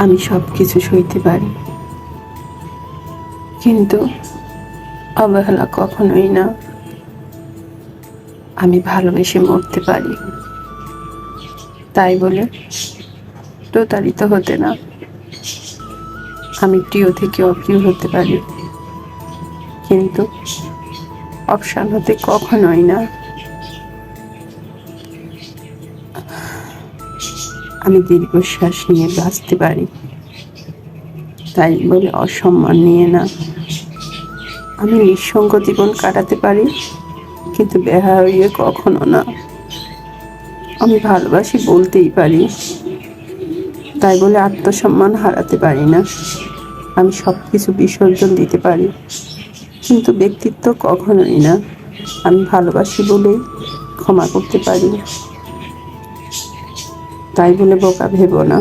আমি সব কিছু সইতে পারি, কিন্তু অবহেলা কখনোই না। আমি ভালোবেসে মরতে পারি, তাই বলে প্রতারিত হতে না। আমি প্রিয় থেকে অপ্রিয় হতে পারি, কিন্তু অপশান হতে কখনোই না। আমি দীর্ঘশ্বাস নিয়ে বাঁচতে পারি, তাই বলে অসম্মান নিয়ে না। আমি নিঃসঙ্গ জীবন কাটাতে পারি, কিন্তু বেহায়া হয়ে কখনো না। আমি ভালোবাসি বলতেই পারি, তাই বলে আত্মসম্মান হারাতে পারি না। আমি সব কিছু বিসর্জন দিতে পারি, কিন্তু ব্যক্তিত্ব কখনোই না। আমি ভালোবাসি বলেই ক্ষমা করতে পারি, তাই বলে বোকা ভেবো না।